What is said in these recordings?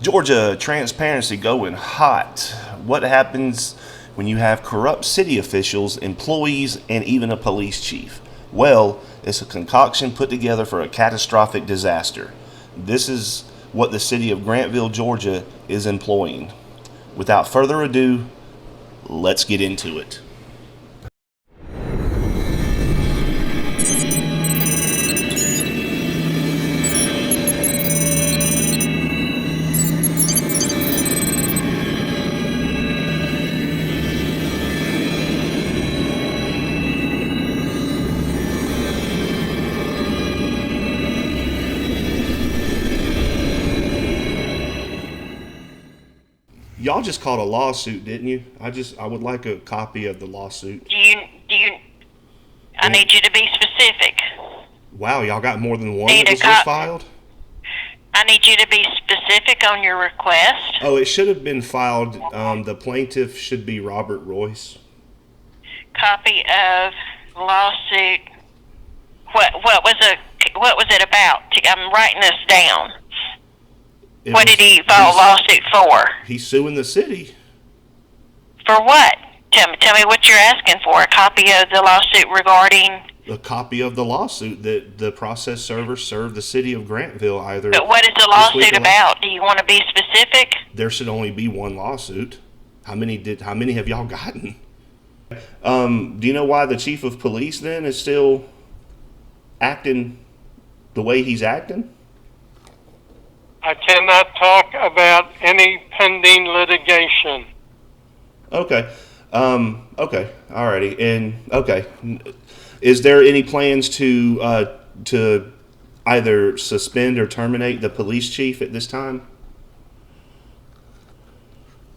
Georgia transparency going hot. What happens when you have corrupt city officials, employees, and even a police chief? Well, it's a concoction put together for a catastrophic disaster. This is what the city of Grantville, Georgia is employing. Without further ado, let's get into it. Y'all just called a lawsuit, didn't you? I would like a copy of the lawsuit. Do you, I need you to be specific. Wow, y'all got more than one that was just filed? I need you to be specific on your request. Oh, it should have been filed. The plaintiff should be Robert Royce. Copy of lawsuit. What was it about? I'm writing this down. What did he file a lawsuit for? He's suing the city. For what? Tell me what you're asking for. A copy of the lawsuit regarding... A copy of the lawsuit that the process server served the city of Grantville either... But what is the lawsuit about? Do you want to be specific? There should only be one lawsuit. How many have y'all gotten? Do you know why the chief of police then is still acting the way he's acting? I cannot talk about any pending litigation. Okay. Okay. Alrighty. And okay. Is there any plans to either suspend or terminate the police chief at this time?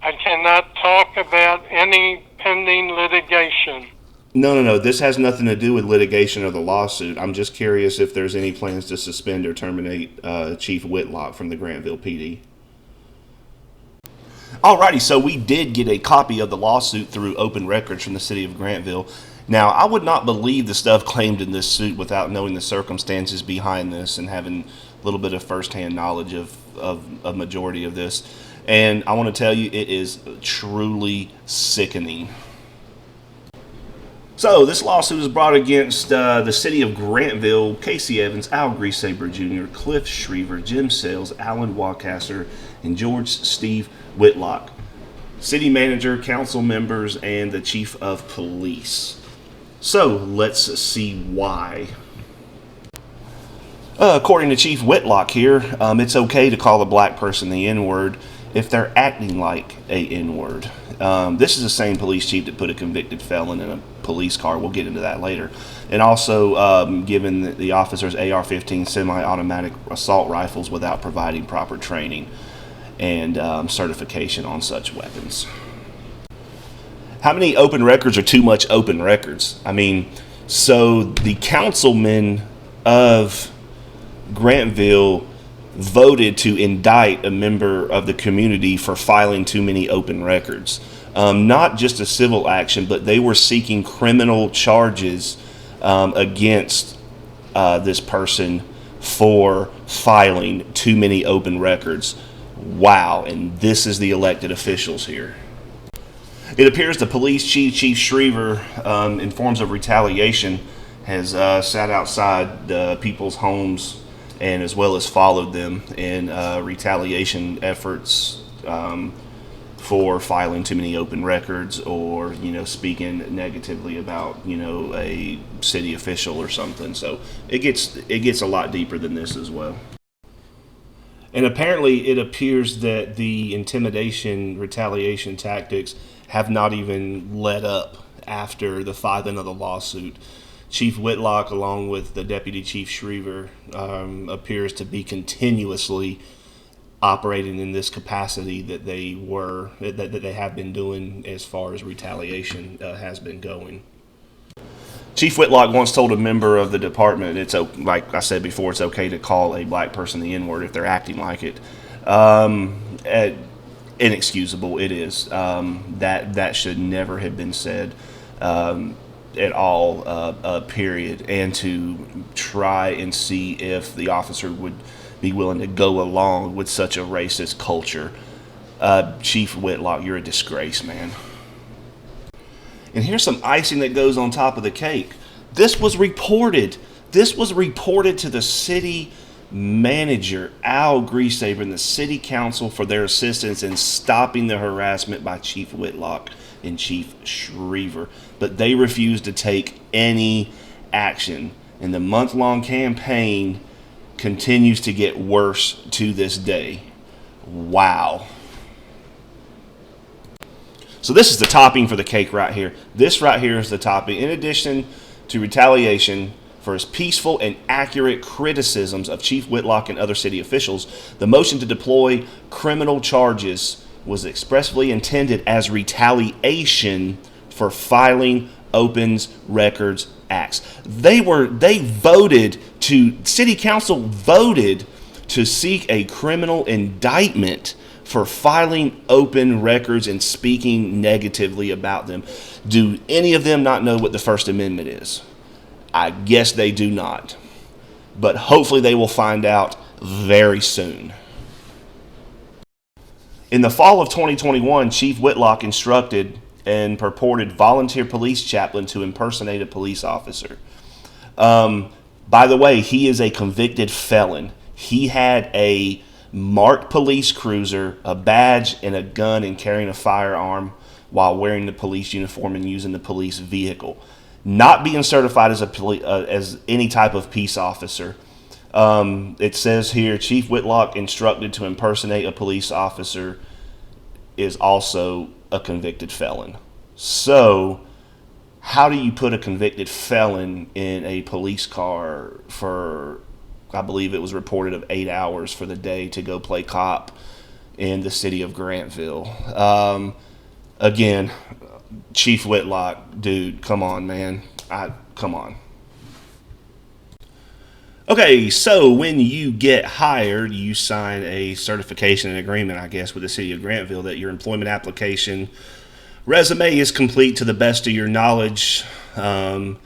I cannot talk about any pending litigation. No. This has nothing to do with litigation or the lawsuit. I'm just curious if there's any plans to suspend or terminate Chief Whitlock from the Grantville PD. Alrighty, so we did get a copy of the lawsuit through open records from the city of Grantville. Now, I would not believe the stuff claimed in this suit without knowing the circumstances behind this and having a little bit of firsthand knowledge of a majority of this. And I want to tell you, it is truly sickening. So, this lawsuit is brought against the city of Grantville, Casey Evans, Al Greasaber Jr., Cliff Shriver, Jimsells, Alan Wascaser, and George Steve Whitlock. City manager, council members, and the chief of police. So, let's see why. According to Chief Whitlock here, it's okay to call a black person the N-word if they're acting like a N-word. This is the same police chief that put a convicted felon in a police car. We'll get into that later. And also given the officers AR-15 semi-automatic assault rifles without providing proper training and certification on such weapons. How many open records are too much open records? I mean, so the councilmen of Grantville voted to indict a member of the community for filing too many open records. Not just a civil action, but they were seeking criminal charges against this person for filing too many open records. Wow, and this is the elected officials here. It appears the police chief, Chief Shriver, in forms of retaliation, has sat outside people's homes and as well as followed them in retaliation efforts for filing too many open records or, speaking negatively about, a city official or something. So it gets a lot deeper than this as well. And apparently it appears that the intimidation, retaliation tactics have not even let up after the filing of the lawsuit. Chief Whitlock, along with the Deputy Chief Shriver, appears to be continuously operating in this capacity that they have been doing as far as retaliation has been going. Chief Whitlock once told a member of the department, it's like I said before, it's okay to call a black person the N-word if they're acting like it. Inexcusable, it is. That should never have been said. At all, period, and to try and see if the officer would be willing to go along with such a racist culture. Chief Whitlock, you're a disgrace, man. And here's some icing that goes on top of the cake. This was reported. This was reported to the city manager, Al Greasaber, and the city council for their assistance in stopping the harassment by Chief Whitlock and Chief Shriver. But they refused to take any action. And the month-long campaign continues to get worse to this day. Wow. So this is the topping for the cake right here. This right here is the topping. In addition to retaliation for his peaceful and accurate criticisms of Chief Whitlock and other city officials, the motion to deploy criminal charges was expressly intended as retaliation for filing Opens Records Acts. City council voted to seek a criminal indictment for filing open records and speaking negatively about them. Do any of them not know what the First Amendment is? I guess they do not. But hopefully they will find out very soon. In the fall of 2021, Chief Whitlock instructed and purported volunteer police chaplain to impersonate a police officer. By the way, he is a convicted felon. He had a marked police cruiser, a badge, and a gun, and carrying a firearm while wearing the police uniform and using the police vehicle. Not being certified as any type of peace officer. It says here, Chief Whitlock instructed to impersonate a police officer is also a convicted felon. So, how do you put a convicted felon in a police car for, I believe it was reported, of 8 hours for the day to go play cop in the city of Grantville? Again, Chief Whitlock, dude, come on, man. Come on. Okay, so when you get hired, you sign a certification and agreement, I guess, with the city of Grantville that your employment application resume is complete to the best of your knowledge. You're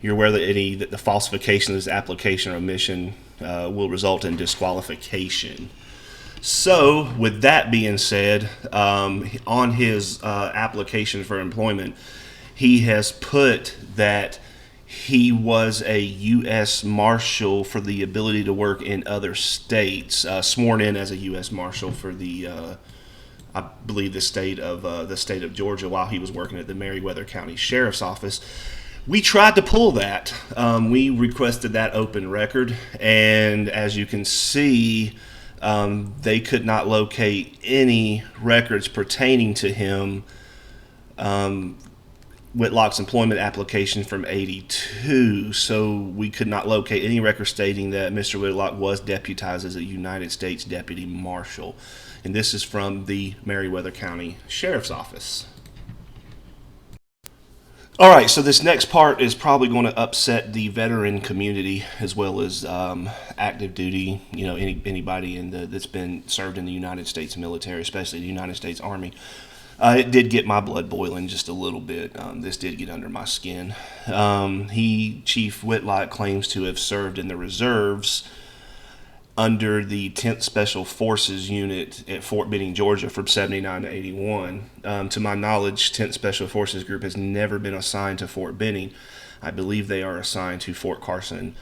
aware that the falsification of this application or omission will result in disqualification. So, with that being said, on his application for employment, he has put that he was a U.S. Marshal for the ability to work in other states, sworn in as a U.S. Marshal for the, I believe, the state of Georgia while he was working at the Meriwether County Sheriff's Office. We tried to pull that. We requested that open record, and as you can see, they could not locate any records pertaining to him. Whitlock's employment application from '82, so we could not locate any record stating that Mr. Whitlock was deputized as a United States Deputy Marshal. And this is from the Meriwether County Sheriff's Office. All right, so this next part is probably going to upset the veteran community as well as active duty, anybody that's been served in the United States military, especially the United States Army. It did get my blood boiling just a little bit. This did get under my skin. Chief Whitlock, claims to have served in the reserves under the 10th Special Forces Unit at Fort Benning, Georgia from 79 to 81. To my knowledge, 10th Special Forces Group has never been assigned to Fort Benning. I believe they are assigned to Fort Carson,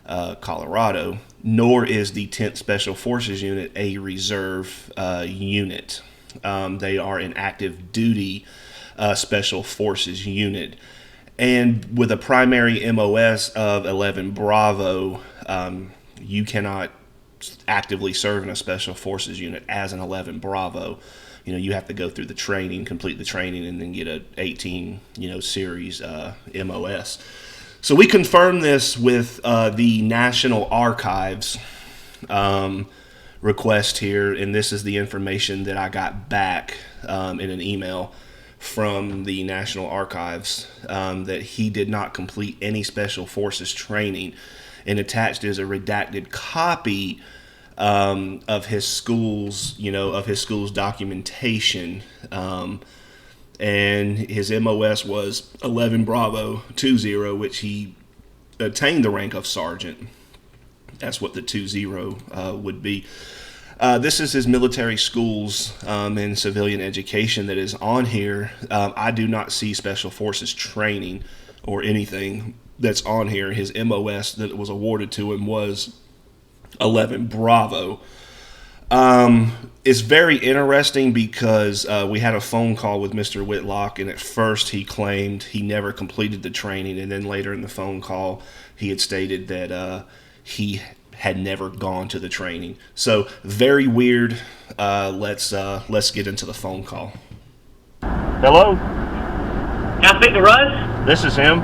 Colorado, nor is the 10th Special Forces Unit a reserve unit. They are an active duty Special Forces unit. And with a primary MOS of 11 Bravo, you cannot actively serve in a Special Forces unit as an 11 Bravo. You have to go through the training, complete the training, and then get a 18, series MOS. So we confirmed this with the National Archives request here, and this is the information that I got back in an email from the National Archives, that he did not complete any Special Forces training, and attached is a redacted copy of his school's documentation, and his MOS was 11 Bravo 20, which he attained the rank of sergeant. That's what the 2-0 would be. This is his military schools and civilian education that is on here. I do not see Special Forces training or anything that's on here. His MOS that was awarded to him was 11 Bravo. It's very interesting because we had a phone call with Mr. Whitlock, and at first he claimed he never completed the training, and then later in the phone call he had stated that he had never gone to the training. So very weird. Let's get into the phone call. Hello? Can I speak to Russ? This is him.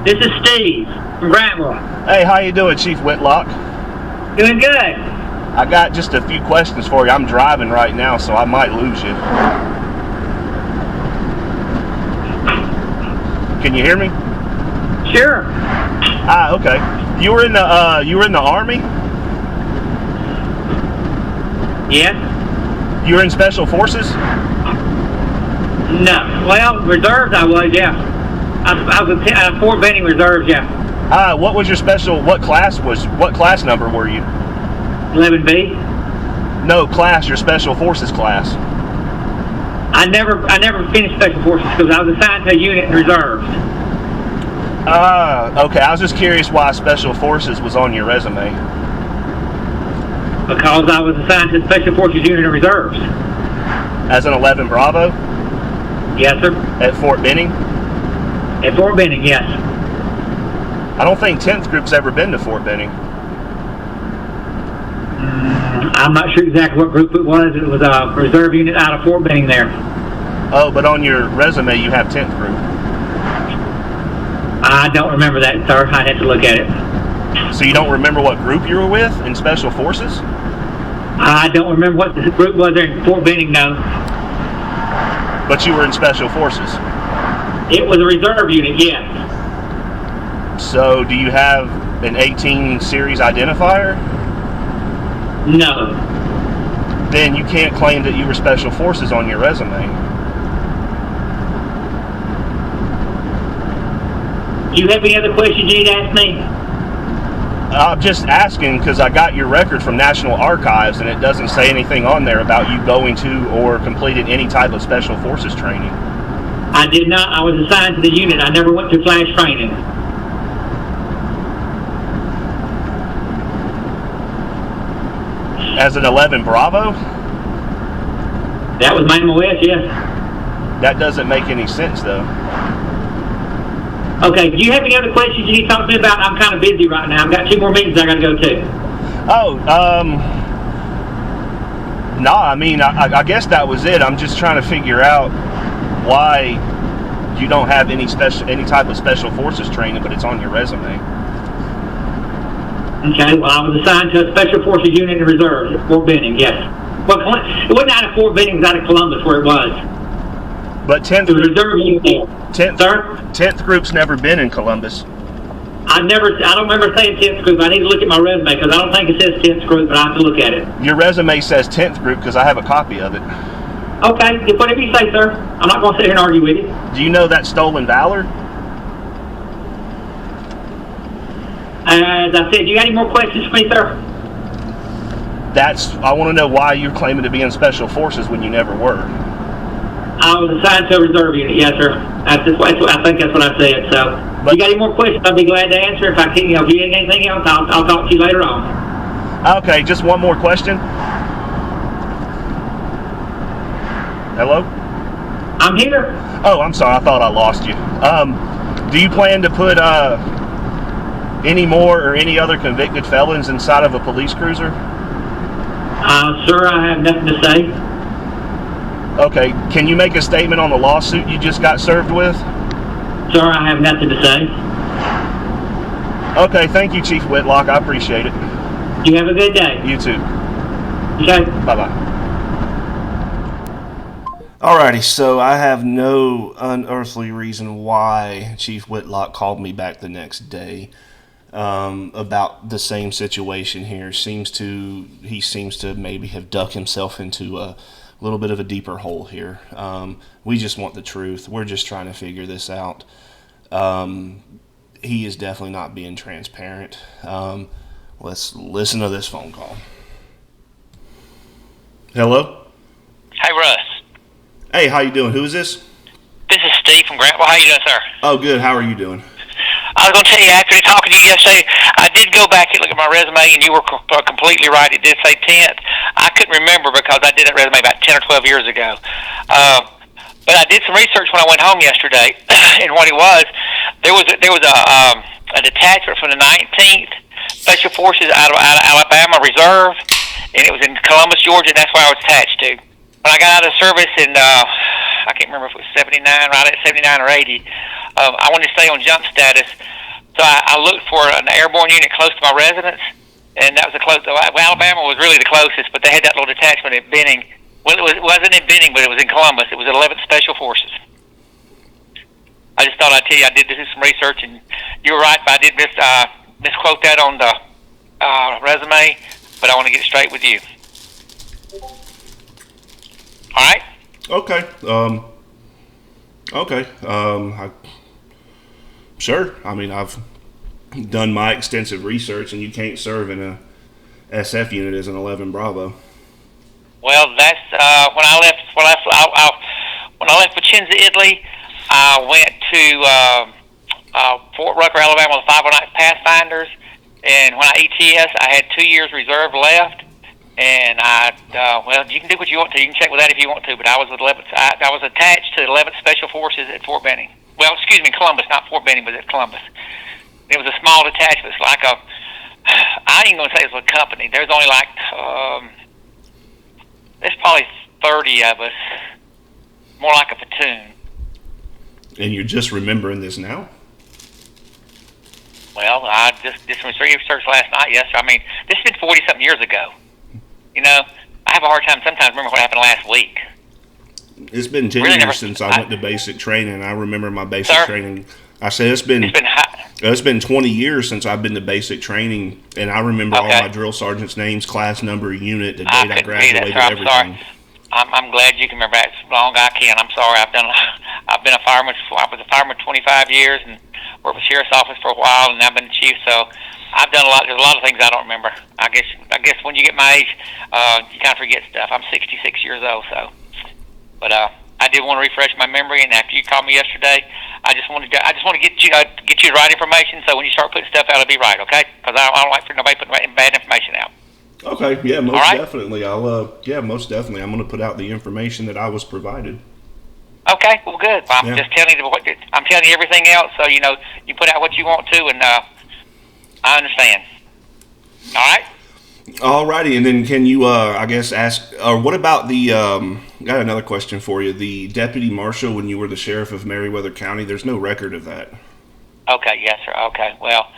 This is Steve from Grantville. Hey, how you doing, Chief Whitlock? Doing good. I got just a few questions for you. I'm driving right now, so I might lose you. Can you hear me? Sure. Okay. You were in the Army? Yes. You were in Special Forces? No. Well, reserves I was, yeah. I was Fort Benning Reserves, yeah. What was your what class number were you? 11B. No, class, your Special Forces class. I never finished Special Forces because I was assigned to a unit in reserves. Okay. I was just curious why Special Forces was on your resume. Because I was assigned to the Special Forces unit in reserves. As an 11 Bravo? Yes, sir. At Fort Benning? At Fort Benning, yes. I don't think 10th Group's ever been to Fort Benning. I'm not sure exactly what group it was. It was a reserve unit out of Fort Benning there. Oh, but on your resume you have 10th Group. I don't remember that, sir. I'd have to look at it. So you don't remember what group you were with in Special Forces? I don't remember what the group was there in Fort Benning, no. But you were in Special Forces? It was a reserve unit, yes. So do you have an 18 series identifier? No. Then you can't claim that you were Special Forces on your resume. Do you have any other questions you need to ask me? I'm just asking because I got your record from National Archives and it doesn't say anything on there about you going to or completed any type of Special Forces training. I did not. I was assigned to the unit. I never went to flash training. As an 11 Bravo? That was my MOS, yes. That doesn't make any sense though. Okay, do you have any other questions you need to talk to me about? I'm kind of busy right now. I've got 2 more meetings I got to go to. No, I mean, I guess that was it. I'm just trying to figure out why you don't have any type of Special Forces training, but it's on your resume. Okay, well, I was assigned to a Special Forces unit in reserves at Fort Benning, yes. Well, it wasn't out of Fort Benning, it was out of Columbus where it was. But 10th It was reserve unit. 10th Group's never been in Columbus. I don't remember saying 10th Group. I need to look at my resume because I don't think it says 10th Group, but I have to look at it. Your resume says 10th Group because I have a copy of it. Okay, whatever you say, sir. I'm not going to sit here and argue with you. Do you know that Stolen Valor? As I said, do you got any more questions for me, sir? I want to know why you're claiming to be in Special Forces when you never were. I was assigned to a reserve unit, yes, sir. I think that's what I said. So, if you got any more questions, I'd be glad to answer. If I can, if you need anything else, I'll talk to you later on. Okay, just one more question. Hello? I'm here. Oh, I'm sorry. I thought I lost you. Do you plan to put any more or any other convicted felons inside of a police cruiser? Sir, I have nothing to say. Okay, can you make a statement on the lawsuit you just got served with? Sir, I have nothing to say. Okay, thank you, Chief Whitlock. I appreciate it. You have a good day. You too. Okay. Bye-bye. Alrighty, so I have no unearthly reason why Chief Whitlock called me back the next day about the same situation here. He seems to maybe have dug himself into a little bit of a deeper hole here. We just want the truth. We're just trying to figure this out. He is definitely not being transparent. Let's listen to this phone call. Hello? Hey, Russ. Hey, how you doing? Who is this? This is Steve from Grantville. How you doing, sir? Oh, good. How are you doing? I was going to tell you, after talking to you yesterday, I did go back and look at my resume, and you were completely right. It did say 10th. I couldn't remember because I did that resume about 10 or 12 years ago. But I did some research when I went home yesterday, and what it was, there was a detachment from the 19th Special Forces out of Alabama Reserve, and it was in Columbus, Georgia, and that's where I was attached to. When I got out of service in, I can't remember if it was 79, right at 79 or 80, I wanted to stay on jump status, so I looked for an airborne unit close to my residence, and that was the closest. Well, Alabama was really the closest, but they had that little detachment at Benning. Well, it wasn't in Benning, but it was in Columbus. It was 11th Special Forces. I just thought I'd tell you I did do some research, and you were right, but I did misquote that on the resume, but I want to get it straight with you. All right? Okay. Sure. I mean, I've done my extensive research, and you can't serve in a SF unit as an 11 Bravo. Well, that's when I left. When I left Vicenza, Italy, I went to Fort Rucker, Alabama, with 509 Pathfinders, and when I ETS, I had 2 years reserve left. And well, you can do what you want to. You can check with that if you want to. But I was with 11th. I was attached to the 11th Special Forces at Fort Benning. Well, excuse me, Columbus, not Fort Benning, but at Columbus. It was a small detachment. It's like I ain't gonna say it's a company. There's only like there's probably 30 of us, more like a platoon. And you're just remembering this now? Well, I just did some research last night. Yes, I mean this has been 40-something years ago. You know, I have a hard time sometimes remembering what happened last week. It's been 10 years since I went to basic training. I remember my basic training. I said it's been 20 years since I've been to basic training, and I remember all my drill sergeants' names, class number, unit, the date I graduated, everything. Sorry. I'm glad you can remember that as long as I can. I'm sorry. I've been a fireman. I was a fireman 25 years and worked with the sheriff's office for a while, and I've been a chief. So I've done a lot. There's a lot of things I don't remember. I guess when you get my age, you kind of forget stuff. I'm 66 years old, so. But I did want to refresh my memory, and after you called me yesterday, I just want to get you the right information. So when you start putting stuff out, it'll be right, okay? Because I don't like for nobody putting bad information out. Okay, yeah, most definitely. Most definitely. I'm going to put out the information that I was provided. Okay, well, good. I'm just telling you I'm telling you everything else, so you know you put out what you want to, and I understand. All right. Alrighty, and then can you, I guess, ask, what about the, got another question for you. The deputy marshal when you were the sheriff of Meriwether County, there's no record of that. Okay, yes, sir. Okay, well,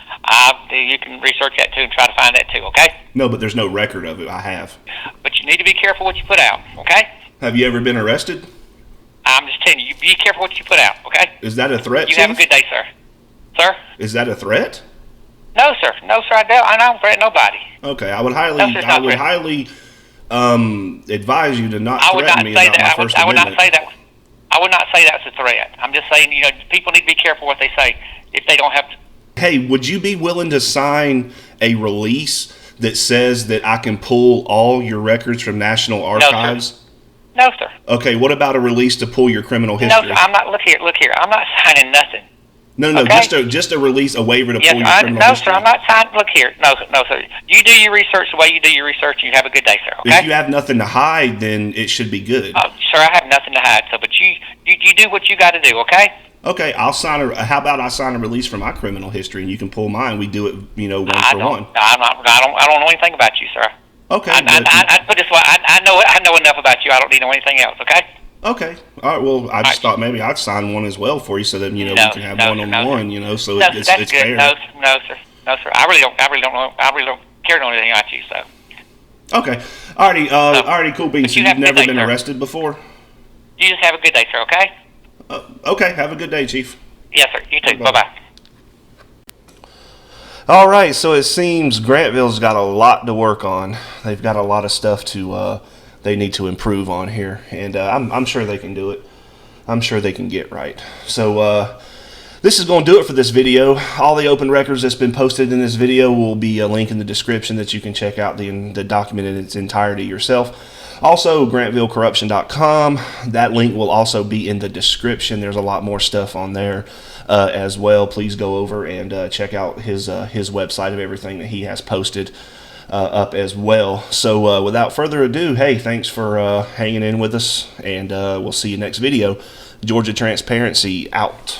you can research that, too, and try to find that, too, okay? No, but there's no record of it. I have. But you need to be careful what you put out, okay? Have you ever been arrested? I'm just telling you, be careful what you put out, okay? Is that a threat, You Chief? have a good day, sir. Sir? Is that a threat? No, sir. No, sir, I don't threaten nobody. Okay, I would highly advise you to not threaten me about my First Amendment. I would not say that's a threat. I'm just saying, you know, people need to be careful what they say if they don't have to. Hey, would you be willing to sign a release that says that I can pull all your records from National Archives? No, sir. Okay, what about a release to pull your criminal history? No, sir, I'm not. Look here. I'm not signing nothing. No, okay? just a release, a waiver to pull your criminal history. No, sir, I'm not signing. Look here. No, sir. You do your research the way you do your research, and you have a good day, sir, okay? If you have nothing to hide, then it should be good. Sir, I have nothing to hide, so, but you do what you got to do, okay? Okay, I'll sign how about I sign a release for my criminal history, and you can pull mine. We do it, one for one. I don't know anything about you, sir. Okay. I put this way. I know enough about you. I don't need to know anything else, okay? Okay. All right. Well, I just thought maybe I'd sign one as well for you, so that we can have one-on-one. So it's good. fair. No, sir. I really don't know. I really don't care to know anything about you. So. Okay. Alrighty. Cool beans. So you've never been arrested before? You just have a good day, sir. Okay. Okay. Have a good day, Chief. Yes, sir. You too. Bye-bye. All right. So it seems Grantville's got a lot to work on. They've got a lot of stuff they need to improve on here, and I'm sure they can do it. I'm sure they can get right. So This is going to do it for this video. All the open records that's been posted in this video will be a link in the description that you can check out the document in its entirety yourself. Also, GrantvilleCorruption.com. That link will also be in the description. There's a lot more stuff on there as well. Please go over and check out his website of everything that he has posted up as well. So without further ado, hey, thanks for hanging in with us, and we'll see you next video. Georgia Transparency out.